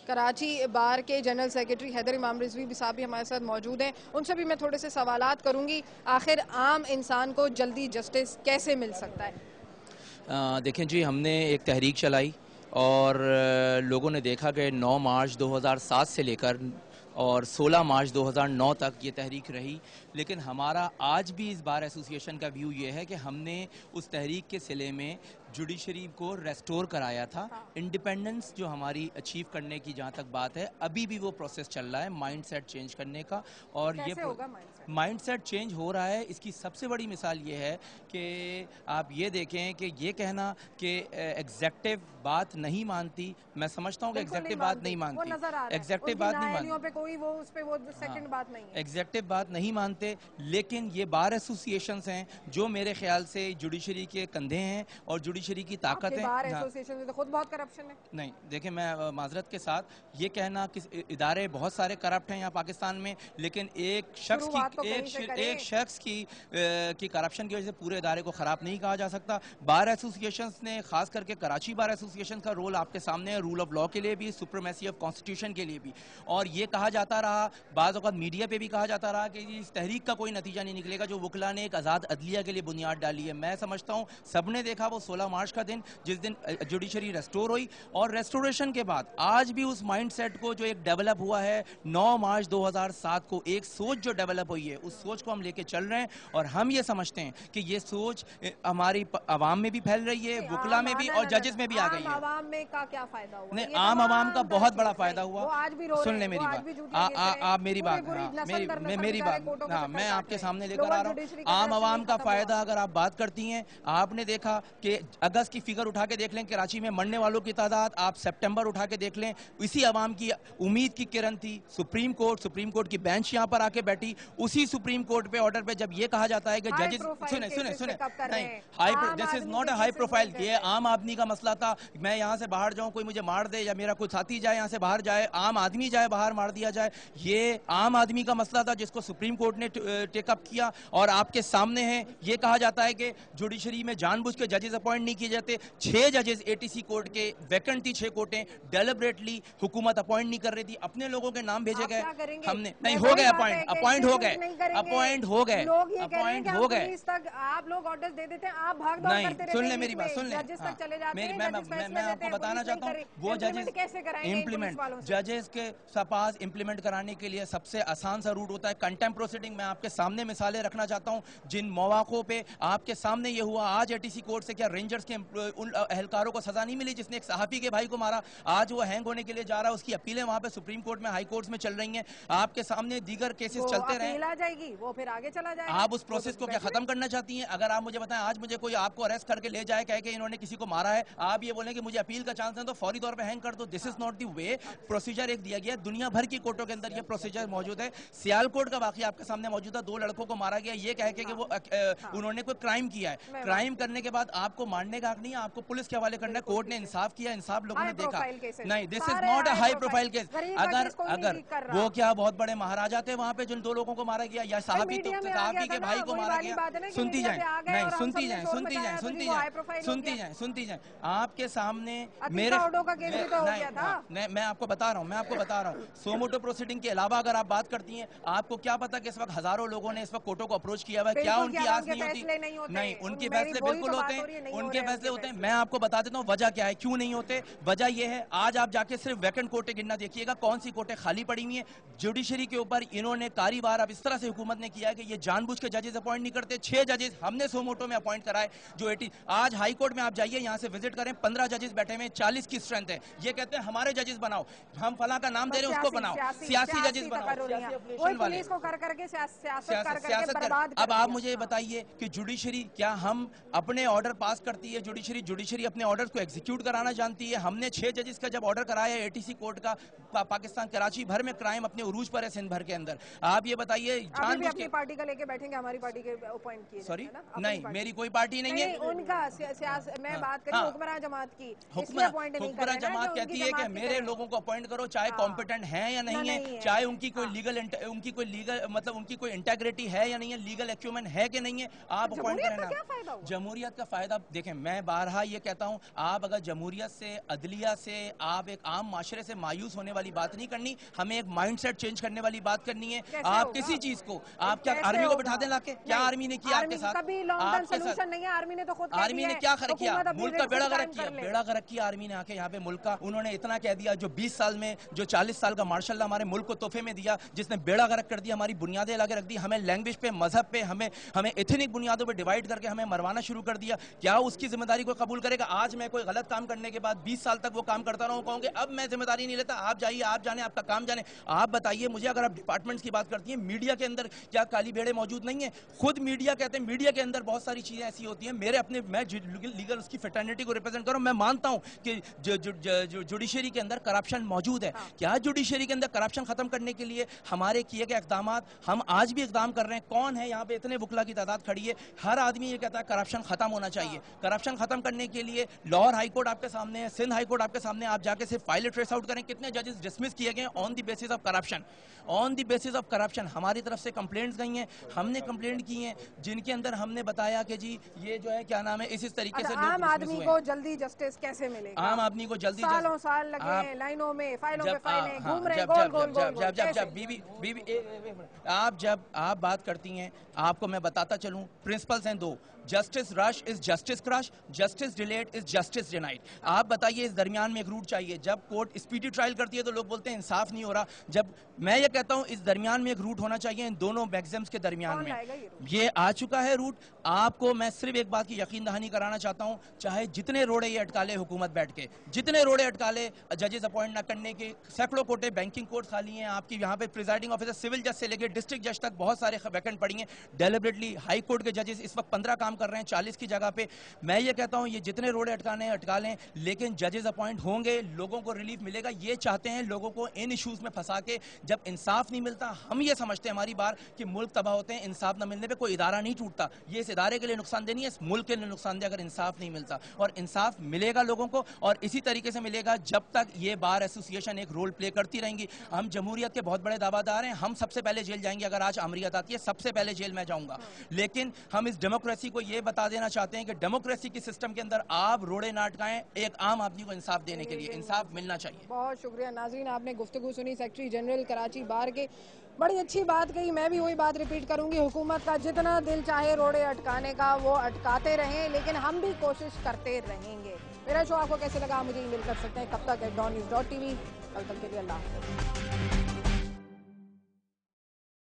کراچی بار کے general secretary Haider امام رضوی بھی صاحب بھی ہمارے ساتھ موجود ہیں. ان سے بھی میں تھوڑے سے سوالات کروں گی. آخر عام انسان کو جلدی جسٹس کیسے مل سکتا ہے؟ دیکھیں جی، ہم نے ایک تحریک چلائی اور لوگوں نے دیکھا کہ 9 مارچ 2007 سے لے کر اور 16 مارچ 2009 تک یہ تحریک رہی. لیکن ہمارا آج بھی اس بار ایسوسی ایشن کا ویو یہ ہے کہ ہم نے اس تحریک کے صلے میں جوڈیشری کو ریسٹور کرایا تھا. انڈیپینڈنس جو ہماری اچیو کرنے کی جہاں تک بات ہے، ابھی بھی وہ پروسیس چل رہا ہے مائنڈ سیٹ چینج کرنے کا. اور یہ مائنڈ سیٹ چینج ہو رہا ہے. اس کی سب سے بڑی مثال یہ ہے کہ آپ یہ دیکھیں کہ یہ کہنا کہ ایگزیکٹو بات نہیں مانتی، میں سمجھتا ہوں کہ ایگزیکٹو بات نہیں مانتی، ایگزیکٹو بات نہیں مانتی، ایگزیکٹو بات نہیں مانتے. لیکن یہ بار ایسوسی ایشنز ہیں جو میرے خیال سے جوڈیشری کے کندھے ہیں اور جوڈیشری کی طاقت ہے. بار ایسوسی میں تو خود بہت کرپشن ہے. نہیں دیکھیں، میں معذرت کے ساتھ یہ کہنا کہ ادارے بہت سارے کرپٹ ہیں یہاں پاکستان میں، لیکن ایک شخص کی کرپشن کی وجہ سے پورے ادارے کو خراب نہیں کہا جا سکتا. بار ایسوسی ایشنز نے، خاص کر کے کراچی بار ایسوسی ایشن کا رول آپ کے سامنے ہے، رول آف لاء کے لیے بھی، سپریمیسی آف کانسٹیٹیوشن کے لیے بھی. اور یہ کہا جاتا رہا، بعض اوقات میڈیا پہ بھی کہا جاتا رہا کہ اس تحریک کا کوئی نتیجہ نہیں نکلے گا جو وکلا نے ایک آزاد عدلیہ کے لیے بنیاد ڈالی ہے. میں سمجھتا ہوں سب نے دیکھا وہ 16 مارچ کا دن، جس دن جوڈیشری ریسٹور ہوئی، اور ریسٹوریشن کے بعد آج بھی اس مائنڈ سیٹ کو جو ایک ڈیولپ ہوا ہے 9 مارچ 2007 کو، ایک سوچ جو ڈیولپ ہوئی ہے، اس سوچ کو ہم لے کے چل رہے ہیں. اور ہم یہ سمجھتے ہیں کہ یہ سوچ ہماری عوام میں بھی پھیل رہی ہے، وکلا میں بھی اور ججز میں بھی آ گئی ہے. عوام میں کا کیا فائدہ ہوا؟ نہیں، عام عوام کا بہت بڑا فائدہ ہوا. سن لیں میری بات، آپ میری بات، میں آپ کے سامنے لے کر آ رہا ہوں. عام عوام کا فائدہ اگر آپ بات کرتی ہیں، آپ نے دیکھا کہ اگست کی فگر اٹھا کے دیکھ لیں، کراچی میں مرنے والوں کی تعداد، آپ سپٹمبر اٹھا کے دیکھ لیں، اسی عوام کی امید کی کرن تھی. سپریم کورٹ کی بینچ یہاں پر آ کے بیٹھی. اسی سپریم کورٹ پہ آرڈر پہ جب یہ کہا جاتا ہے کہ ججز سنیں نہیں، this is not a high profile. یہ عام آدمی کا مسئلہ تھا. میں یہاں سے باہر جاؤں، کوئی مجھے مار دے، یا میرا کوئی ساتھی جائے یہاں سے باہر جائے، عام آدمی جائے باہر مار دیا جائے، یہ عام آدمی کا مسئلہ تھا جس کو سپریم کورٹ نے ٹیک اپ کیا. اور آپ کے سامنے ہے، یہ کہا جاتا ہے کہ جوڈیشری میں جان بوجھ کے ججز اپوائنٹ نہیں کیے جاتے. 6 ججز ATC کورٹ کے ویکنٹ تھی، 6 کورٹیں ڈیلیبریٹلی حکومت اپوائنٹ نہیں کر رہی تھی، اپنے لوگوں کے نام بھیجے گئے. ہم نے نہیں، ہو گئے اپوائنٹ ہو گئے. آپ لوگ آرڈرز دے دیتے ہیں، آپ بھاگ دوڑ کرتے رہتے ہیں. سن لیں میری بات، سن لیں. ججز تک چلے جاتے ہیں، میں آپ کو بتانا چاہتا ہوں، وہ ججز ججز کے پاس امپلیمنٹ کرانے کے لیے سب سے آسان سا روٹ ہوتا ہے کنٹمپٹ پروسیڈنگ. میں آپ کے سامنے مثالیں رکھنا چاہتا ہوں جن مواقعوں پہ آپ کے سامنے یہ ہوا. آج ATC کورٹ سے کیا رینجرز کے ان اہلکاروں کو سزا نہیں ملی جس نے ایک صحافی کے بھائی کو مارا؟ آج وہ ہینگ ہونے کے لیے جا رہا ہے، اس کی اپیلیں وہاں پہ سپریم کورٹ میں، ہائی کورٹس میں چل رہی ہیں. آپ کے سامنے دیگر کیسز چلتے رہے، وہ پھر آگے چلا جائے گا. آپ اس پروسیس کو کیا ختم کرنا چاہتی ہیں؟ اگر آپ مجھے بتائیں، آج مجھے کوئی آپ کو اریسٹ کر کے لے جائے، کہے کہ انہوں نے کسی کو مارا ہے، آپ یہ بولیں کہ مجھے اپیل کا چانس ہے تو فوری طور پہ ہینگ کر دو. دس is not the way. Procedure ایک دیا گیا ہے، دنیا بھر کی کورٹوں کے اندر یہ پروسیجر موجود ہے. سیال کوٹ کا واقعہ آپ کے سامنے موجود ہے، 2 لڑکوں کو مارا گیا یہ کہہ کے کہ وہ انہوں نے کوئی کرائم کیا ہے. کرائم کرنے کے بعد آپ کو مارنے کا حق نہیں ہے، آپ کو پولیس کے حوالے کرنا ہے. کورٹ نے انصاف کیا، انصاف لوگوں نے دیکھا. نہیں، this is not a high profile case. اگر وہ کیا بہت بڑے مہاراجا تھے وہاں پہ جن 2 لوگوں کو مارا گیا، یا صحافی کے بھائی کو مارا گیا. سنتی جائیں، نہیں سنتی جائیں، سنتی جائیں، سنتی جائیں، سنتی جائیں، سنتی جائیں. آپ کے سامنے میرے میں آپ کو بتا رہا ہوں سوموٹو پروسیڈنگ کے علاوہ اگر آپ بات کرتی ہیں، آپ کو کیا پتا کہ اس وقت ہزاروں لوگوں نے اس وقت کورٹوں کو اپروچ کیا ہوا ہے. کیا ان کی آس نہیں ہوتی؟ نہیں، ان کے فیصلے بالکل ہوتے ہیں، ان کے فیصلے ہوتے ہیں. میں آپ کو بتا دیتا ہوں وجہ کیا ہے، کیوں نہیں ہوتے. وجہ یہ ہے، آج آپ جا کے صرف ویکنٹ کورٹیں گننا دیکھیے گا، کون سی کورٹیں خالی پڑی ہوئی ہیں. جوڈیشری کے اوپر انہوں نے کاری بار اب اس طرح سے حکومت نے کیا ہے کہ یہ جان بوجھ کے ججز اپوائنٹ نہیں کرتے. 6 ججز ہم نے سوموٹو میں اپوائنٹ کرائے. جو آج ہائی کورٹ میں آپ جائیے، یہاں سے وزٹ کریں، 15 ججز بیٹھے ہوئے، 40 کی اسٹرینتھ ہے. یہ کہتے ہیں ہمارے ججز بناؤ، ہم فلاں کا نام دے رہے ہیں اس کو بناؤ. سیاسی ججز بناؤ، سیاست کر. اب آپ مجھے بتائیے کہ جوڈیشری کیا ہم اپنے آرڈر پاس کرتی ہے؟ جوڈیشری اپنے آرڈر کو ایگزیکیوٹ کرانا جانتی ہے. ہم نے 6 ججز کا جب آرڈر کرایا ہے ATC کورٹ کا، پاکستان کراچی بھر میں کرائم اپنے عروج پر ہے، سندھ بھر کے اندر. آپ یہ بتائیے جان بوجھ کے پارٹی کا لے کے بیٹھیں گے، ہماری پارٹی کے اپوائنٹ کیے. سوری، نہیں میری کوئی پارٹی نہیں ہے. ان کا میں بات کری حکمراں جماعت کی. حکمراں جماعت کہتی ہے کہ میرے لوگوں کو اپوائنٹ کرو، چاہے کمپیٹنٹ ہیں یا نہیں ہے، چاہے ان کی کوئی لیگل مطلب ان کی کوئی انٹیگریٹی ہے یا نہیں ہے، لیگل ایکیومن ہے کہ نہیں ہے، آپ اپوائنٹ کریں. جمہوریت کا فائدہ دیکھیں، دیکھیں میں بارہا یہ کہتا ہوں آپ اگر جمہوریت سے عدلیہ سے آپ ایک عام معاشرے سے مایوس ہونے والی بات نہیں کرنی, ہمیں ایک مائنڈ سیٹ چینج کرنے والی بات کرنی ہے. آپ کسی چیز کو آپ کیا آرمی کو بٹھا دیں لا کے, کیا آرمی نے کیا آپ کے ساتھ؟ آرمی نے کیا خراب کیا؟ ملک کا بیڑا غرق کیا, بیڑا غرق کیا آرمی نے آ کے یہاں پہ ملک کا. انہوں نے اتنا کہہ دیا جو 20 سال میں جو 40 سال کا مارشل لا ہمارے ملک کو تحفے میں دیا, جس نے بیڑا غرق کر دیا, ہماری بنیادیں لا کے رکھ دی, ہمیں لینگویج پہ مذہب پہ ہمیں ایتھنک بنیادوں پہ ڈیوائیڈ کر کے ہمیں مروانا شروع کر دیا. کیا اس کی ذمہ داری کو قبول کرے گا؟ آج میں کوئی غلط کام کرنے کے بعد 20 سال تک وہ کام کرتا رہا ہوں, کہوں گے اب میں ذمہ داری نہیں لیتا, آپ جائیے, آپ جانے, آپ کا کام جانے. آپ بتائیے مجھے, اگر آپ ڈپارٹمنٹس کی بات کرتی ہیں, میڈیا کے اندر کیا کالی بھیڑیں موجود نہیں ہیں؟ خود میڈیا کہتے ہیں میڈیا کے اندر بہت ساری چیزیں ایسی ہوتی ہیں. میرے اپنے میں لیگل اس کی فیٹرنیٹی کو ریپرزینٹ کروں, میں مانتا ہوں کہ جوڈیشری کے اندر کرپشن موجود ہے. کیا جوڈیشری کے اندر کرپشن ختم کرنے کے لیے ہمارے کیے گئے اقدامات, ہم آج بھی اقدام کر رہے ہیں؟ کون ہے یہاں پہ اتنے وکلا کی تعداد کھڑی ہے, ہر آدمی یہ کہتا ہے کرپشن ختم ہونا چاہیے. کرپشن ختم کرنے کے لیے لاہور ہائی کورٹ آپ کے سامنے ہے, سندھ ہائی کورٹ آپ کے سامنے, آپ جا کے صرف فائل ٹریس آؤٹ کریں کتنے ججز ڈسمس کیے گئے on the basis of corruption. On the basis of corruption ہماری طرف سے کمپلینٹس گئی ہیں, ہم نے کمپلینٹ کی ہیں جن کے اندر ہم نے بتایا کہ جی یہ جو ہے کیا نام ہے اس طریقے سے عام آدمی کو جلدی جسٹس کیسے ملے گا؟ عام آدمی کو جلدی سالوں سال لگے لائنوں میں, فائلوں پہ فائلیں گھوم رہے گول گول گول. آپ جب آپ بات کرتی ہیں, آپ کو میں بتاتا چلوں پرنسپلز ہیں دو, justice rush is justice crush, justice delayed is justice denied. آپ بتائیے اس درمیان میں ایک روٹ چاہیے. جب کورٹ اسپیڈی ٹرائل کرتی ہے تو لوگ بولتے ہیں انصاف نہیں ہو رہا. جب میں یہ کہتا ہوں اس درمیان میں ایک روٹ ہونا چاہیے, ان دونوں میگزمز کے درمیان میں یہ آ چکا ہے روٹ. آپ کو میں صرف ایک بات کی یقین دہانی کرانا چاہتا ہوں, چاہے جتنے روڑے یہ اٹکالے حکومت بیٹھ کے, جتنے روڑے اٹکالے ججز اپوائنٹ نہ کرنے کے, سینکڑوں کوٹے بینکنگ کورٹ خالی ہیں آپ کی یہاں پہ, پریزائڈنگ آفیسر سول جج سے لے کے ڈسٹرکٹ جج تک بہت سارے ویکنٹ پڑی ہیں. ڈیلیبریٹلی ہائی کورٹ کے ججز اس وقت 15 کام کر رہے ہیں 40 کی جگہ پہ. میں یہ کہتا ہوں یہ جتنے روڑے اٹکانے اٹکا لیں, لیکن ججز اپوائنٹ ہوں گے, لوگوں کو ریلیف ملے گا. یہ چاہتے ہیں لوگوں کو ان ایشوز میں پھنسا کے, جب انصاف نہیں ملتا ہم یہ سمجھتے ہیں ہماری بار کہ ملک تباہ ہوتے ہیں. انصاف نہ ملنے پہ کوئی ادارہ نہیں ٹوٹتا, یہ اس ادارے کے لیے نقصان دہ نہیں ہے, اس ملک کے لیے نقصان دہ اگر انصاف نہیں ملتا. اور انصاف ملے گا لوگوں کو, اور اسی طریقے سے ملے گا جب تک یہ بار ایسوسیشن ایک رول پلے کرتی رہیں گی. ہم جمہوریت کے بہت بڑے دعویدار ہیں, ہم سب سے پہلے جیل جائیں گے. اگر آج امریت آتی ہے سب سے پہلے جیل میں جاؤں گا, لیکن ہم اس ڈیموکریسی کو یہ بتا دینا چاہتے ہیں کہ ڈیموکریسی کی سسٹم کے اندر آپ روڑے نہ اٹکائیں. ایک عام آدمی کو انصاف دینے کے لیے انصاف ملنا چاہیے. بہت شکریہ ناظرین, آپ نے گفتگو سنی سیکرٹری جنرل کراچی بار کے, بڑی اچھی بات کہی. میں بھی وہی بات ریپیٹ کروں گی, حکومت کا جتنا دل چاہے روڑے اٹکانے کا وہ اٹکاتے رہیں, لیکن ہم بھی کوشش کرتے رہیں گے. میرا شو آپ کو کیسے لگا مجھے ای میل کر سکتے ہیں کب تک @dawnnews.tv. کل تک کے لیے اللہ حافظ.